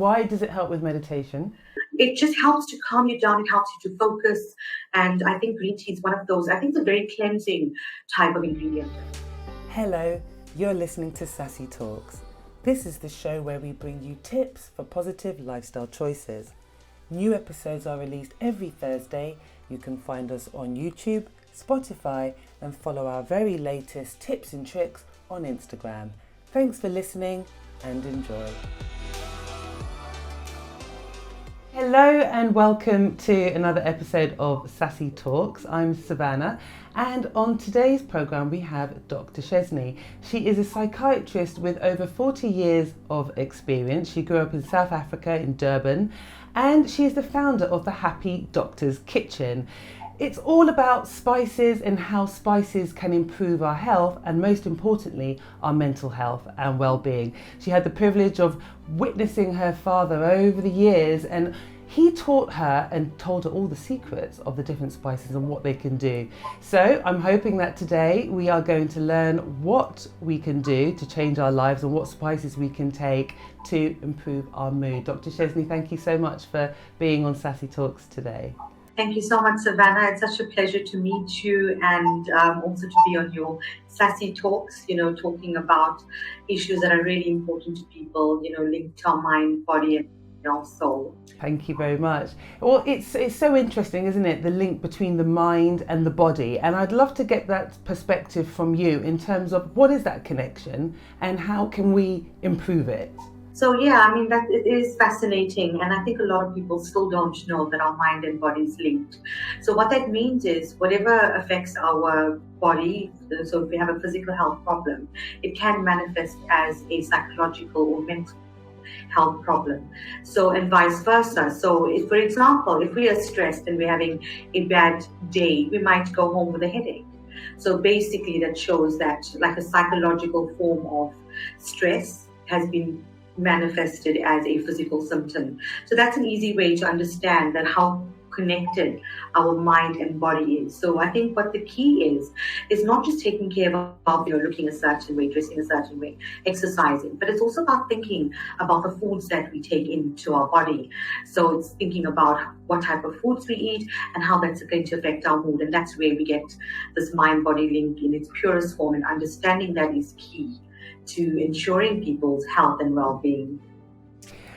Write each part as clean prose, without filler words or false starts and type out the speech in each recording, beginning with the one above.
Why does it help with meditation? It just helps to calm you down. It helps you to focus. And I think green tea is one of those. I think it's a very cleansing type of ingredient. Hello, you're listening to Sassi Talks. This is the show where we bring you tips for positive lifestyle choices. New episodes are released every Thursday. You can find us on YouTube, Spotify, and follow our very latest tips and tricks on Instagram. Thanks for listening and enjoy. Hello and welcome to another episode of Sassi Talks. I'm Savahna, and on today's programme we have Dr. Seshni. She is a psychiatrist with over 40 years of experience. She grew up in South Africa in Durban, and she is the founder of the Happy Doctor's Kitchen. It's all about spices and how spices can improve our health and, most importantly, our mental health and well-being. She had the privilege of witnessing her father over the years, and he taught her and told her all the secrets of the different spices and what they can do. So I'm hoping that today we are going to learn what we can do to change our lives and what spices we can take to improve our mood. Dr. Seshni, thank you so much for being on Sassi Talks today. Thank you so much, Savannah. It's such a pleasure to meet you and also to be on your Sassi Talks, talking about issues that are really important to people, linked to our mind, body, and our soul. Thank you very much. Well, it's so interesting, isn't it? The link between the mind and the body. And I'd love to get that perspective from you in terms of what is that connection and how can we improve it? So that it is fascinating, and I think a lot of people still don't know that our mind and body is linked. So what that means is whatever affects our body, so if we have a physical health problem, it can manifest as a psychological or mental health problem. So, and vice versa. So if, for example, if we are stressed and we're having a bad day, we might go home with a headache. So basically that shows that like a psychological form of stress has been manifested as a physical symptom. So that's an easy way to understand that how connected our mind and body is. So I think what the key is not just taking care of looking a certain way, dressing a certain way, exercising, but it's also about thinking about the foods that we take into our body. So it's thinking about what type of foods we eat and how that's going to affect our mood. And that's where we get this mind-body link in its purest form, and understanding that is key to ensuring people's health and well-being.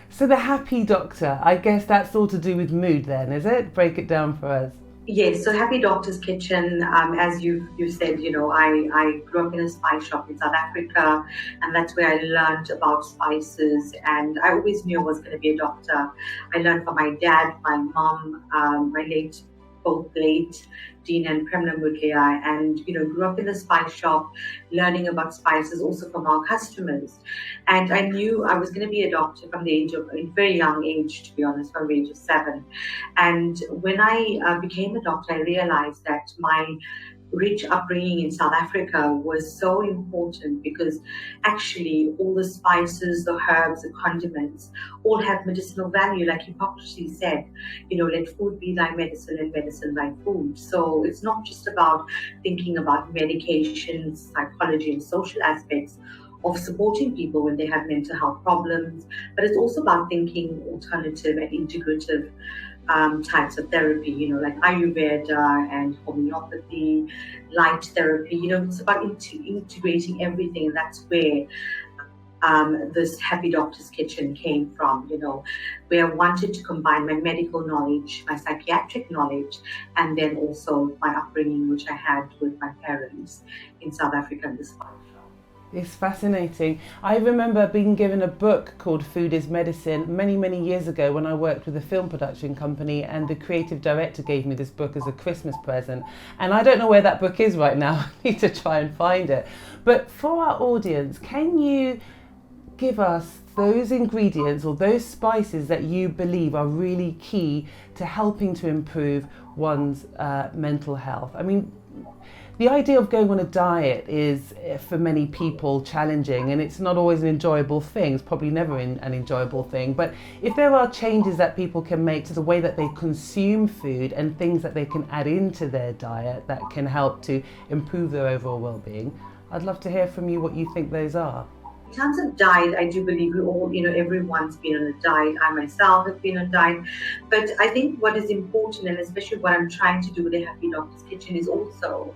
So the Happy Doctor, I guess that's all to do with mood then, is it? Break it down for us. Yes, so Happy Doctor's Kitchen, as you said, I grew up in a spice shop in South Africa, and that's where I learned about spices, and I always knew I was going to be a doctor. I learned from my dad, my mom, both late Dean and Seshni Moodliar, and grew up in the spice shop, learning about spices also from our customers. And I knew I was going to be a doctor from the age of a very young age, to be honest, from the age of 7. And when I became a doctor, I realized that my rich upbringing in South Africa was so important, because actually all the spices, the herbs, the condiments all have medicinal value. Like Hippocrates said, let food be thy medicine and medicine thy food. So it's not just about thinking about medications, psychology and social aspects of supporting people when they have mental health problems, but it's also about thinking alternative and integrative types of therapy, like Ayurveda and homeopathy, light therapy. It's about integrating everything, and that's where this Happy Doctor's Kitchen came from, where I wanted to combine my medical knowledge, my psychiatric knowledge, and then also my upbringing, which I had with my parents in South Africa in this farm. It's fascinating. I remember being given a book called Food is Medicine many, many years ago when I worked with a film production company, and the creative director gave me this book as a Christmas present. And I don't know where that book is right now. I need to try and find it. But for our audience, can you give us those ingredients or those spices that you believe are really key to helping to improve one's mental health? I mean, the idea of going on a diet is, for many people, challenging, and it's not always an enjoyable thing. It's probably never an enjoyable thing. But if there are changes that people can make to the way that they consume food and things that they can add into their diet that can help to improve their overall well-being, I'd love to hear from you what you think those are. In terms of diet, I do believe we all, everyone's been on a diet. I myself have been on a diet. But I think what is important, and especially what I'm trying to do with the Happy Doctor's Kitchen, is also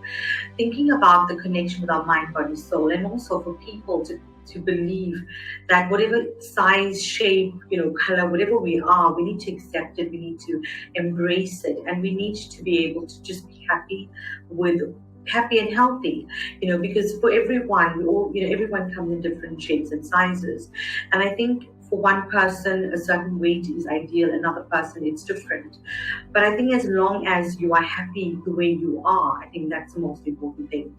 thinking about the connection with our mind, body, soul, and also for people to believe that whatever size, shape, color, whatever we are, we need to accept it, we need to embrace it, and we need to be able to just be happy and healthy, because for everyone, everyone comes in different shapes and sizes. And I think for one person, a certain weight is ideal, another person, it's different. But I think as long as you are happy the way you are, I think that's the most important thing.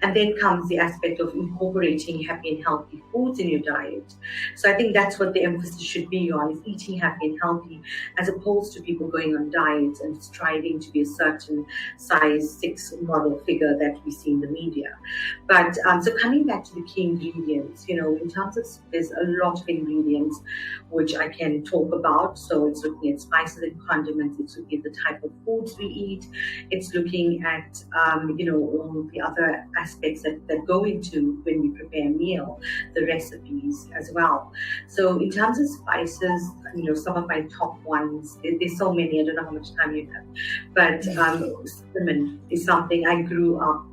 And then comes the aspect of incorporating happy and healthy foods in your diet. So I think that's what the emphasis should be on, is eating happy and healthy, as opposed to people going on diets and striving to be a certain size 6 model figure that we see in the media. But so coming back to the key ingredients, in terms of, there's a lot of ingredients which I can talk about. So it's looking at spices and condiments, it's looking at the type of foods we eat, it's looking at all the other aspects that go into when we prepare a meal, the recipes as well. So in terms of spices, some of my top ones, there's so many, I don't know how much time you have, but cinnamon is something I grew up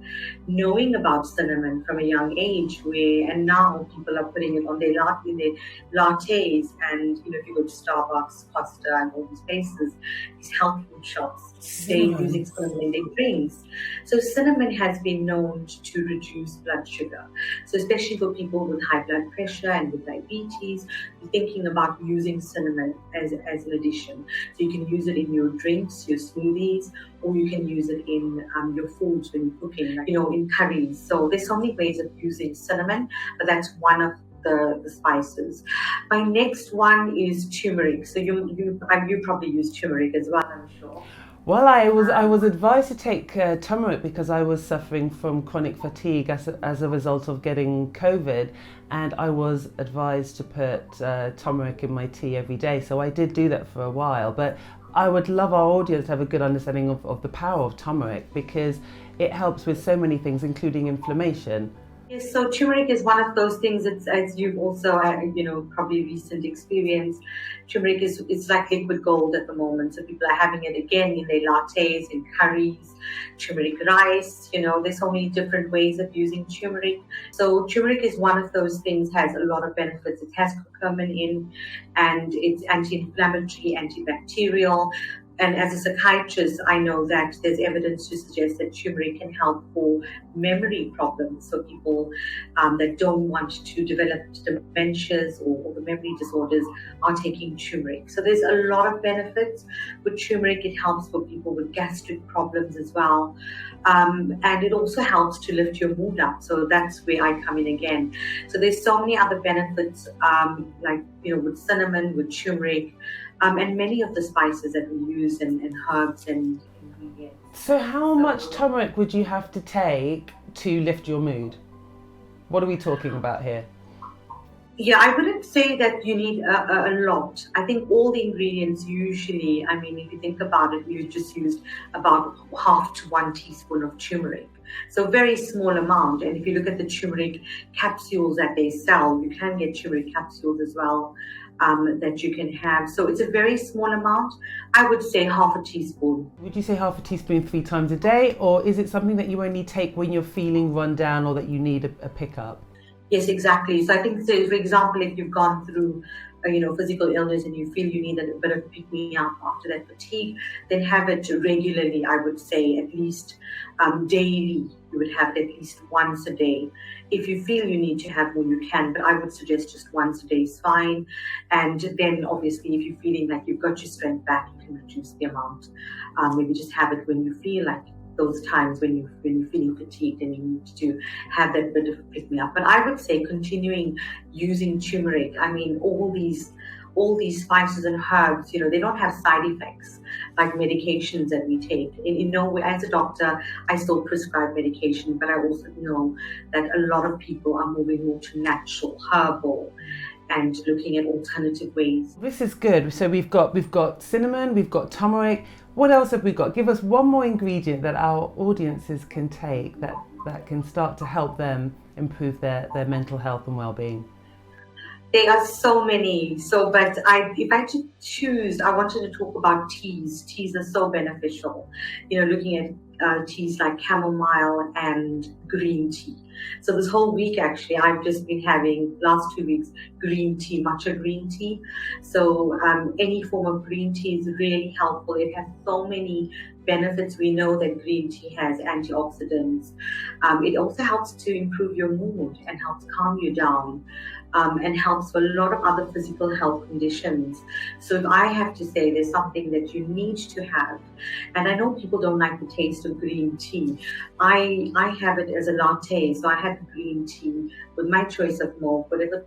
knowing about cinnamon from a young age, and now people are putting it on their lattes, and if you go to Starbucks, Costa, and all these places, these health food shops, they're using cinnamon in their drinks. So cinnamon has been known to reduce blood sugar. So especially for people with high blood pressure and with diabetes, you're thinking about using cinnamon as an addition. So you can use it in your drinks, your smoothies, or you can use it in your foods when you're cooking, in curries. So there's so many ways of using cinnamon, but that's one of the spices. My next one is turmeric. So you probably use turmeric as well, I'm sure. Well, I was advised to take turmeric because I was suffering from chronic fatigue as a result of getting COVID, and I was advised to put turmeric in my tea every day. So I did do that for a while, but I would love our audience to have a good understanding of the power of turmeric, because it helps with so many things, including inflammation. Yes, so turmeric is one of those things that, as you've also, probably recent experience, turmeric is like liquid gold at the moment. So people are having it again in their lattes, in curries, turmeric rice. There's so many different ways of using turmeric. So turmeric is one of those things, has a lot of benefits. It has curcumin in, and it's anti-inflammatory, antibacterial. And as a psychiatrist, I know that there's evidence to suggest that turmeric can help for memory problems. So people that don't want to develop dementias or the memory disorders are taking turmeric. So there's a lot of benefits with turmeric. It helps for people with gastric problems as well. And it also helps to lift your mood up. So that's where I come in again. So there's so many other benefits, with cinnamon, with turmeric, and many of the spices that we use, and herbs and ingredients. So how much turmeric would you have to take to lift your mood? What are we talking about here? Yeah, I wouldn't say that you need a lot. I think all the ingredients usually, if you think about it, you just used about half to 1 teaspoon of turmeric. So very small amount. And if you look at the turmeric capsules that they sell, you can get turmeric capsules as well that you can have. So it's a very small amount. I would say half a teaspoon. Would you say half a teaspoon 3 times a day, or is it something that you only take when you're feeling run down or that you need a pickup? Yes, exactly. So I think, say, for example, if you've gone through physical illness and you feel you need a bit of pick-me-up after that fatigue, then have it regularly. I would say at least daily. You would have it at least once a day. If you feel you need to have more, you can, but I would suggest just once a day is fine. And then obviously, if you're feeling like you've got your strength back, you can reduce the amount. Maybe just have it when you feel like those times when you're feeling fatigued and you need to have that bit of pick me up. But I would say continuing using turmeric. All these spices and herbs, they don't have side effects like medications that we take. In no way, as a doctor, I still prescribe medication, but I also know that a lot of people are moving more to natural, herbal, and looking at alternative ways. This is good. So we've got cinnamon, we've got turmeric. What else have we got? Give us one more ingredient that our audiences can take that can start to help them improve their mental health and well-being. There are so many. But if I had to choose, I wanted to talk about teas. Teas are so beneficial. Looking at teas like chamomile and green tea. So this whole week, actually, I've just been having last 2 weeks green tea, matcha green tea. So any form of green tea is really helpful. It has so many benefits. We know that green tea has antioxidants. It also helps to improve your mood and helps calm you down. And helps for a lot of other physical health conditions. So if I have to say there's something that you need to have, and I know people don't like the taste of green tea. I have it as a latte, so I have green tea with my choice of milk, whatever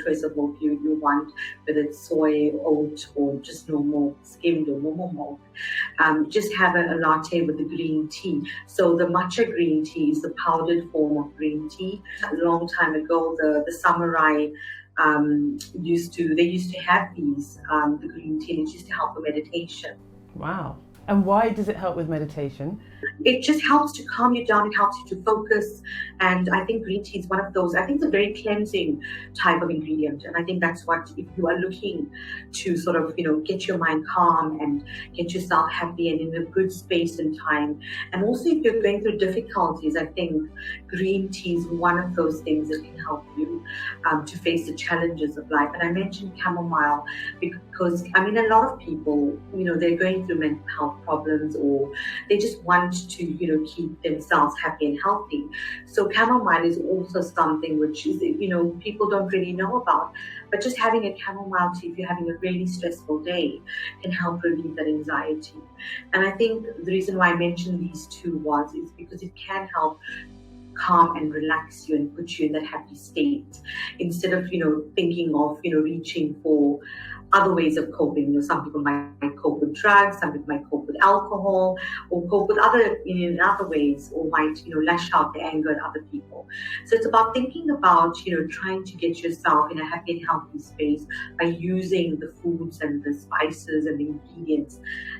choice of milk you want, whether it's soy, oat, or just normal skimmed or normal milk. Just have a latte with the green tea. So the matcha green tea is the powdered form of green tea. A long time ago, the samurai used to have these the green tea. And it used to help with meditation. Wow. And why does it help with meditation? It just helps to calm you down. It helps you to focus. And I think green tea is one of those. I think it's a very cleansing type of ingredient. And I think that's what, if you are looking to sort of, get your mind calm and get yourself happy and in a good space and time. And also if you're going through difficulties, I think green tea is one of those things that can help you to face the challenges of life. And I mentioned chamomile because, a lot of people, they're going through mental health problems, or they just want to keep themselves happy and healthy. So chamomile is also something which is people don't really know about, but just having a chamomile tea if you're having a really stressful day can help relieve that anxiety. And I think the reason why I mentioned these two is because it can help calm and relax you and put you in that happy state instead of thinking of reaching for other ways of coping. Some people might cope with drugs, some people might cope with alcohol, or cope with other in other ways, or might lash out their anger at other people. So it's about thinking about trying to get yourself in a happy and healthy space by using the foods and the spices and the ingredients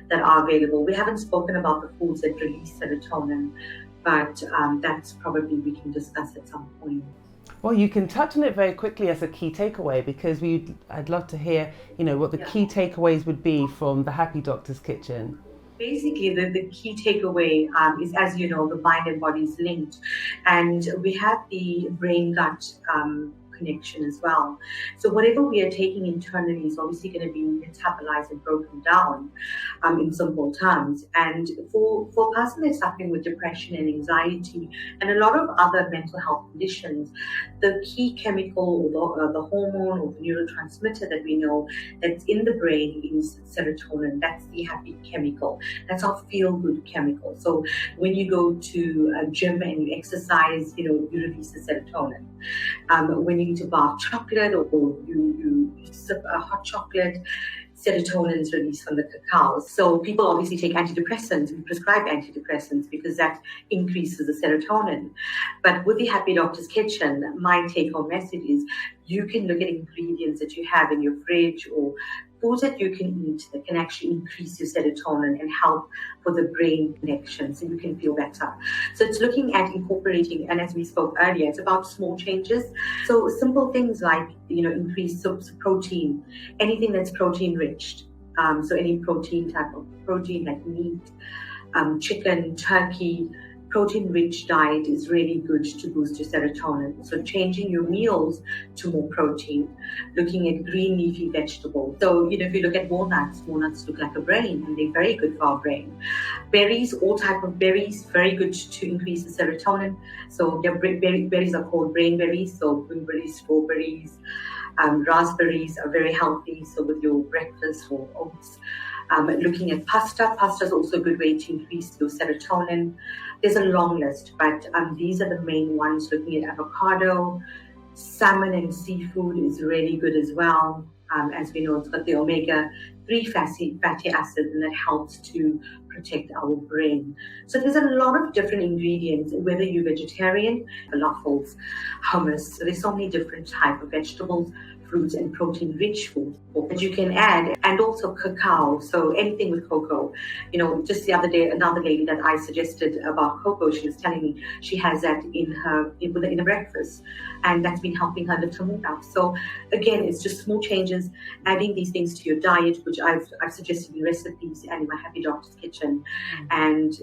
that are available. We haven't spoken about the foods that release serotonin, but that's probably we can discuss at some point. Well, you can touch on it very quickly as a key takeaway, because I'd love to hear, what the key takeaways would be from the Happy Doctor's Kitchen. Basically, the key takeaway is, as you know, the mind and body is linked, and we have the brain-gut connection as well. So whatever we are taking internally is obviously going to be metabolized and broken down in simple terms. And for a person that's suffering with depression and anxiety and a lot of other mental health conditions, the key chemical or the hormone or the neurotransmitter that we know that's in the brain is serotonin. That's the happy chemical. That's our feel-good chemical. So when you go to a gym and you exercise, you release the serotonin. When you eat a bar of chocolate or you sip a hot chocolate, serotonin is released from the cacao. So people obviously take antidepressants. We prescribe antidepressants because that increases the serotonin. But with the Happy Doctor's Kitchen, my take-home message is you can look at ingredients that you have in your fridge or foods that you can eat that can actually increase your serotonin and help for the brain connection so you can feel better. So it's looking at incorporating, and as we spoke earlier, it's about small changes. So simple things like, increase protein, anything that's protein rich. So any protein type of protein like meat, chicken, turkey, protein-rich diet is really good to boost your serotonin. So changing your meals to more protein, looking at green leafy vegetables. So, if you look at walnuts look like a brain and they're very good for our brain. Berries, all type of berries, very good to increase the serotonin. So berries are called brain berries. So blueberries, strawberries, raspberries are very healthy. So with your breakfast or oats. Looking at pasta is also a good way to increase your serotonin. There's a long list, but these are the main ones. Looking at avocado, salmon and seafood is really good as well. As we know, it's got the omega-3 fatty acids, and that helps to protect our brain. So there's a lot of different ingredients, whether you're vegetarian, falafels, hummus. So there's so many different types of vegetables, fruits and protein-rich foods that you can add, and also cacao. So anything with cocoa. Just the other day, another lady that I suggested about cocoa, she was telling me she has that in her breakfast, and that's been helping her little mood out. So again, it's just small changes, adding these things to your diet, which I've suggested in recipes and in my Happy Doctor's Kitchen, and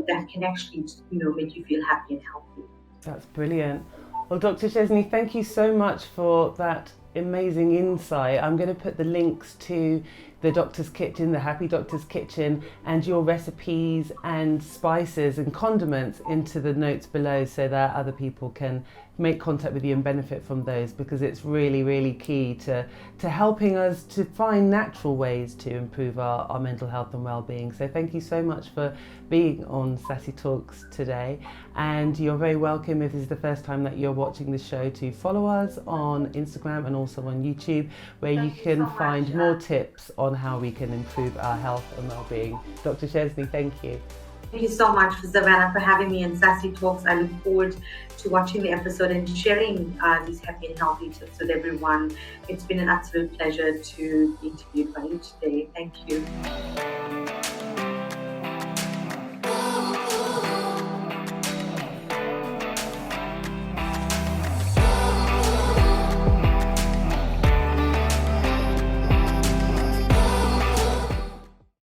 that can actually make you feel happy and healthy. That's brilliant. Well, Dr. Seshni, thank you so much for that amazing insight. I'm going to put the links to the Doctor's Kitchen, the Happy Doctor's Kitchen, and your recipes and spices and condiments into the notes below so that other people can make contact with you and benefit from those, because it's really, really key to helping us to find natural ways to improve our mental health and well-being. So thank you so much for being on Sassi Talks today, and you're very welcome, if this is the first time that you're watching the show, to follow us on Instagram and also on YouTube, where you can find more tips on how we can improve our health and well-being. Dr. Seshni, thank you. Thank you so much, Savahna, for having me in Sassi Talks. I look forward to watching the episode and sharing these happy and healthy tips with everyone. It's been an absolute pleasure to be interviewed by you today. Thank you.